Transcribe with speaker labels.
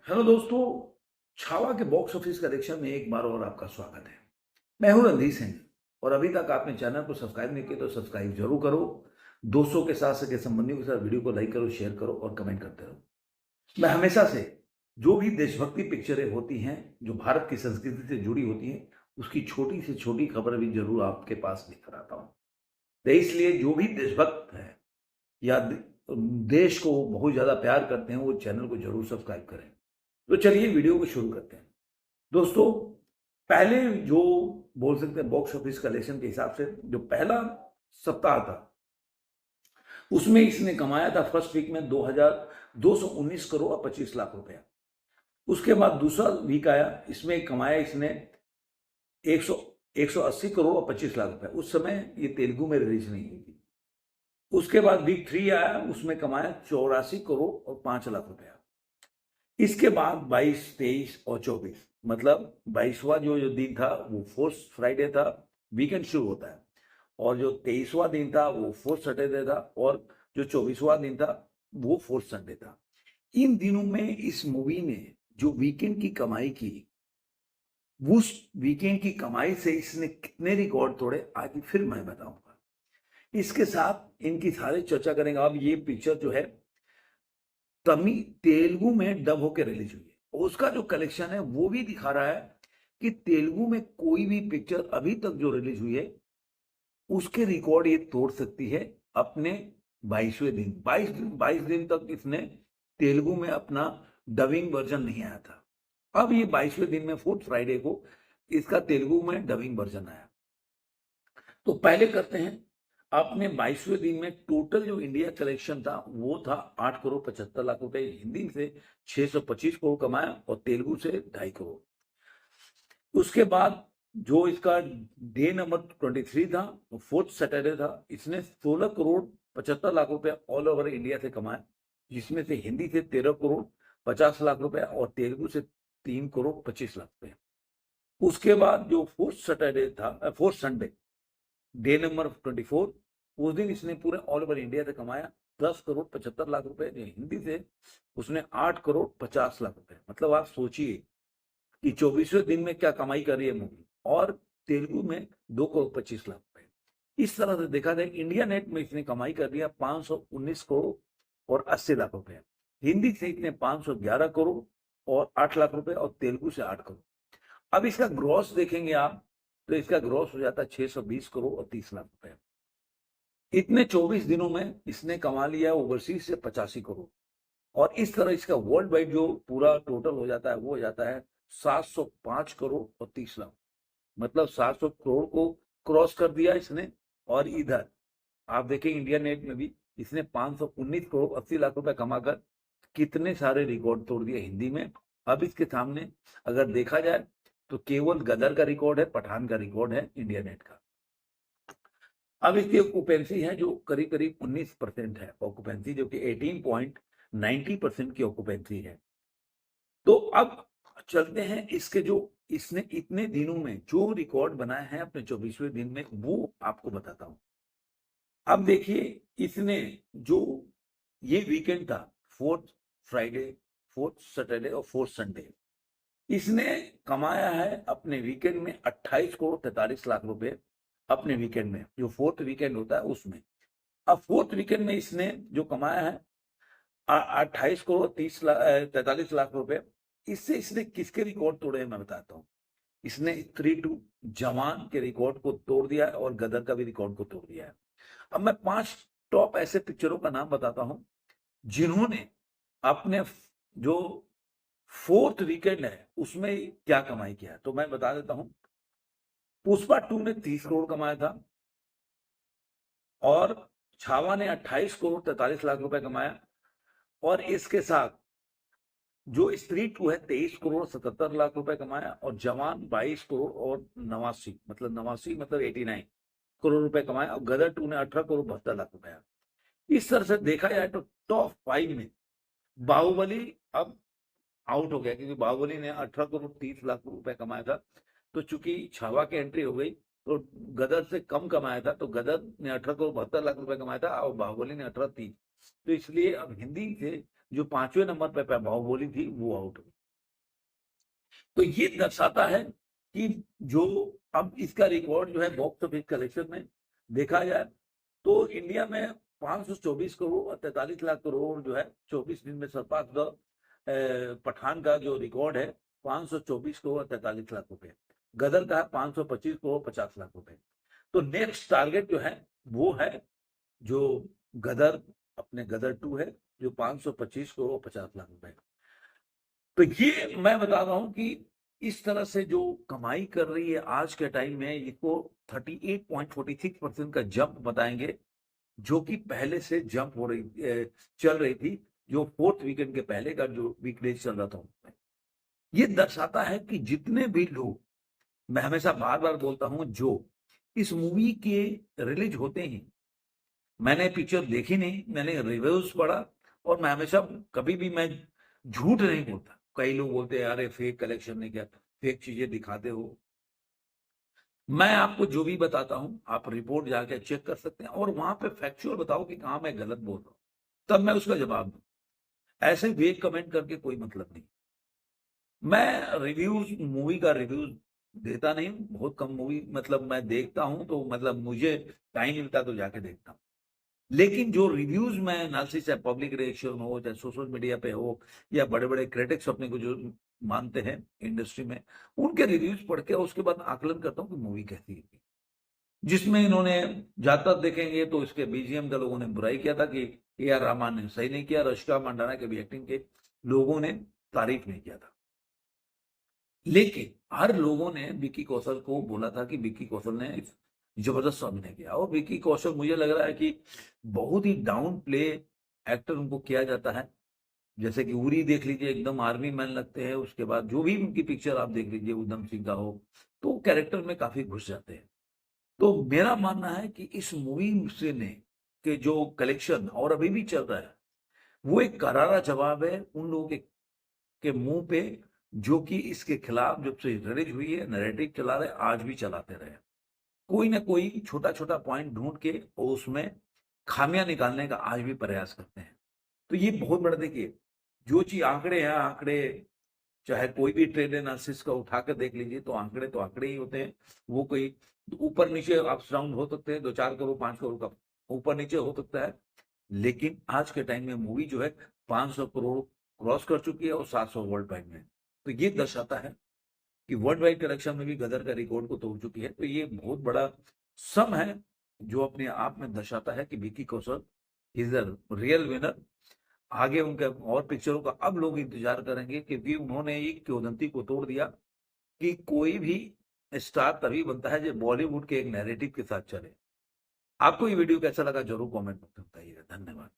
Speaker 1: Hello दोस्तों। छावा के box office collection में एक बार और आपका स्वागत है। मैं हूं रणधीर सिंह और अभी तक आपने चैनल को सब्सक्राइब नहीं किया तो सब्सक्राइब जरूर करो। दोस्तों के साथ सगे संबंधियों के साथ वीडियो को लाइक करो, शेयर करो और कमेंट करते रहो। मैं हमेशा से जो भी देशभक्ति पिक्चरें होती हैं, जो भारत की संस्कृति से जुड़ी होती हैं, उसकी छोटी से छोटी खबर भी जरूर आपके पास लेकर आता हूँ। तो इसलिए जो भी देशभक्त है या देश को बहुत ज्यादा प्यार करते हैं, वो चैनल को जरूर सब्सक्राइब करें। तो चलिए वीडियो को शुरू करते हैं। दोस्तों, पहले जो बोल सकते हैं बॉक्स ऑफिस कलेक्शन के हिसाब से जो पहला सप्ताह था, उसमें इसने कमाया था फर्स्ट वीक में 2219 करोड़ और 25 लाख रुपया। उसके बाद दूसरा वीक आया, इसमें कमाया इसने 100 180 करोड़ और 25 लाख रुपया। उस समय ये तेलुगु में रिलीज नहीं हुई थी। उसके बाद वीक 3 आया, उसमें कमाया 84 करोड़ और 5 लाख रुपया। इसके बाद 22, 23 और 24, मतलब 22वां जो दिन था वो फोर्थ फ्राइडे था, वीकेंड शुरू होता है। और जो 23वां दिन था वो फोर्थ सैटरडे था, और जो 24वां दिन था वो फोर्थ संडे था। इन दिनों में इस मूवी ने जो वीकेंड की कमाई की, उस वीकेंड की कमाई से इसने कितने रिकॉर्ड तोड़े आज फिर मैं बताऊंगा। इसके साथ इनकी सारी चर्चा करेंगे। अब ये पिक्चर जो है तमिल तेलुगु में डब होकर रिलीज हुई है, उसका जो कलेक्शन है वो भी दिखा रहा है कि तेलुगु में कोई भी पिक्चर अभी तक जो रिलीज हुई है उसके रिकॉर्ड ये तोड़ सकती है अपने 22वें दिन। 22 दिन तक इसने तेलुगु में अपना डबिंग वर्जन नहीं आया था। अब ये 22वें दिन में फोर्थ फ्राइडे को इसका तेलुगु में डबिंग वर्जन आया। तो पहले करते हैं, आपने 22वें दिन में टोटल जो इंडिया कलेक्शन था वो था 8 करोड़ 75 लाख रुपए। हिंदी से 625 करोड़ कमाया और तेलुगु से 2.5 करोड़। उसके बाद जो इसका डे नंबर 23 था, फोर्थ सैटरडे था, इसने 16 करोड़ 75 लाख रुपए ऑल ओवर इंडिया से कमाया, जिसमें से हिंदी से 13 करोड़ 50 लाख रुपए और तेलुगु से 3 करोड़ 25 लाख रुपए। उसके बाद जो फोर्थ सैटरडे था, फोर्थ संडे, डे नंबर 24, उस दिन इसने पूरे ऑल ओवर इंडिया से कमाया 10 करोड़ 75 लाख रुपए। हिंदी से उसने 8 करोड़ 50 लाख रुपए। मतलब आप सोचिए कि 24वें दिन में क्या कमाई कर रही है मूवी, और तेलुगु में 2 करोड़ 25 लाख रुपए। इस तरह से देखा जाए इंडिया नेट में इसने कमाई कर लिया 519 करोड़ और 80 लाख रुपए। हिंदी से इसने 511 करोड़ और 8 लाख रुपए और तेलुगु से 8 करोड़। अब इसका ग्रॉस देखेंगे आप, तो इसका ग्रॉस हो जाता है 620 करोड़ और 30 लाख रुपए। इतने 24 दिनों में इसने कमा लिया ओवरसीज से 85 करोड़। और इस तरह इसका वर्ल्ड वाइड जो पूरा टोटल हो जाता है वो हो जाता है 705 करोड़ और 30 लाख। मतलब 700 करोड़ को क्रॉस कर दिया इसने। और इधर आप देखें इंडिया नेट में भी इसने 519 करोड़ 80 लाख रुपए कमाकर कितने सारे रिकॉर्ड तोड़ दिए हिंदी में। अब इसके सामने अगर देखा जाए तो केवल गदर का रिकॉर्ड है, पठान का रिकॉर्ड है इंडिया नेट का। अब इसकी ऑक्यूपेंसी है जो करीब करीब 19% है ऑक्यूपेंसी, जो कि 18.90% की ऑक्यूपेंसी है। तो अब चलते हैं इसके जो इसने इतने दिनों में जो रिकॉर्ड बनाए हैं अपने 24वें दिन में, वो आपको बताता हूं। अब देखिए, इसने जो ये वीकेंड था, फोर्थ फ्राइडे, फोर्थ सैटरडे और फोर्थ संडे, इसने कमाया है अपने वीकेंड में 28 करोड़ 43 लाख रुपए। अपने वीकेंड में जो फोर्थ वीकेंड होता है उसमें, अब फोर्थ वीकेंड में इसने जो कमाया है 28 करोड़ 43 लाख रुपए। इससे इसने किसके रिकॉर्ड तोड़े हैं मैं बताता हूँ। इसने 3-2 जवान के रिकॉर्ड को तोड़ दिया है और गदर का भी रिकॉर्ड को तोड़ दिया है। अब मैं 5 टॉप ऐसे पिक्चरों का नाम बताता हूं जिन्होंने अपने जो फोर्थ वीकेंड है उसमें क्या कमाई किया है। तो मैं बता देता हूं, पुष्पा 2 ने 30 करोड़ कमाया था, और छावा ने 28 करोड़ 43 लाख रुपए कमाया। और इसके साथ जो स्त्री 2 है 23 करोड़ 77 लाख रुपए कमाया, और जवान 22 करोड़ और 89 मतलब 89 करोड़ रुपए कमाया, और गदर 2 ने 18 करोड़ 72 लाख रुपए। इस तरह से देखा जाए तो टॉप 5 में बाहुबली अब आउट हो गया, क्योंकि बाहुबली ने 18 करोड़ 30 लाख रुपए कमाया था। तो चूंकि छावा की एंट्री हो गई तो गदर से कम कमाया था, तो गदर ने 18 करोड़ 72 लाख रुपए कमाया था और बाहुबली ने 18 30। तो इसलिए अब हिंदी से जो 5वें नंबर पर बाहुबली थी वो आउट हो गई। तो ये दर्शाता है कि जो अब इसका रिकॉर्ड जो है बॉक्स ऑफिस कलेक्शन में देखा जाए तो इंडिया में 524 करोड़ और 43 लाख करोड़ जो है 24 दिन में सरपास द पठान का जो रिकॉर्ड है 524 करोड़ 43 लाख रुपए, गदर का है 525 करोड़ 50 लाख रुपए। तो नेक्स्ट टारगेट जो है वो है जो गदर अपने गदर 2 है जो 525 करोड़ 50 लाख रुपए। तो ये मैं बता रहा हूं कि इस तरह से जो कमाई कर रही है आज के टाइम में इसको 38.46% का जंप बताएंगे, जो कि पहले से जंप हो रही चल रही थी, जो फोर्थ वीकेंड के पहले का जो वीकडेज चल रहा था उसमें। ये दर्शाता है कि जितने भी लोग, मैं हमेशा बार बार बोलता हूं, जो इस मूवी के रिलीज होते ही, मैंने पिक्चर देखी नहीं, मैंने रिव्यूज पढ़ा, और मैं हमेशा कभी भी मैं झूठ नहीं बोलता। कई लोग बोलते हैं अरे फेक कलेक्शन नहीं किया, फेक चीजें दिखाते हो। मैं आपको जो भी बताता हूं आप रिपोर्ट जाके चेक कर सकते हैं और वहां पे फैक्चुअल बताओ कि कहां मैं गलत बोल रहा हूं, तब मैं उसका जवाब दूं। ऐसे वेग कमेंट करके कोई मतलब नहीं। मैं रिव्यूज, मूवी का रिव्यूज देता नहीं हूं, बहुत कम मूवी मतलब मैं देखता हूं, तो मतलब मुझे टाइम मिलता तो जाके देखता हूं। लेकिन जो रिव्यूज में एनालिसिस, चाहे पब्लिक रिएक्शन हो, चाहे सोशल मीडिया पे हो, या बड़े बड़े क्रिटिक्स अपने को जो मानते हैं इंडस्ट्री में, उनके रिव्यूज पढ़ के उसके बाद आकलन करता हूँ कि मूवी कैसी है। जिसमें इन्होंने, ज्यादातर देखेंगे तो इसके बीजीएम का लोगों ने बुराई किया था कि ए आर रहमान ने सही नहीं किया, रशिका मंडाना के भी एक्टिंग के लोगों ने तारीफ नहीं किया था। लेकिन हर लोगों ने विक्की कौशल को बोला था कि विक्की कौशल ने जबरदस्त अभिनय किया, और विक्की कौशल मुझे लग रहा है कि बहुत ही डाउन प्ले एक्टर उनको किया जाता है। जैसे कि उरी देख लीजिए, एकदम आर्मी मैन लगते हैं, उसके बाद जो भी उनकी पिक्चर आप देख लीजिए, उधम सिंह का हो, तो कैरेक्टर में काफी घुस जाते हैं। तो मेरा मानना है कि इस मूवी से ने के जो कलेक्शन और अभी भी चल रहा है, वो एक करारा जवाब है उन लोगों के मुंह पे, जो कि इसके खिलाफ जब से रिलीज हुई है नैरेटिव चला रहे, आज भी चलाते रहे। कोई ना कोई छोटा छोटा पॉइंट ढूंढ के और उसमें खामियां निकालने का आज भी प्रयास करते हैं। तो ये बहुत बड़ा, देखिए, जो चीज आंकड़े हैं, आंकड़े चाहे कोई भी ट्रेड एनालिसिस का उठाकर देख लीजिए, तो आंकड़े ही होते हैं। वो कोई ऊपर नीचे अप्स डाउन हो सकते हैं, 2-4 करोड़ 5 करोड़ का ऊपर नीचे हो सकता है। लेकिन आज के टाइम में मूवी जो है 500 करोड़ क्रॉस कर चुकी है और 700 वर्ल्ड वाइड में। तो ये दर्शाता है कि वर्ल्ड वाइड कलेक्शन में भी गदर का रिकॉर्ड को तोड़ चुकी है। तो ये बहुत बड़ा सम है, जो अपने आप में दर्शाता है कि Vicky Kaushal is the real winner. आगे उनके और पिक्चरों का अब लोग इंतजार करेंगे, क्योंकि उन्होंने एक किंवदंती को तोड़ दिया कि कोई भी स्टार तभी बनता है जब बॉलीवुड के एक नैरेटिव के साथ चले। आपको ये वीडियो कैसा लगा जरूर कमेंट में बताइएगा। धन्यवाद।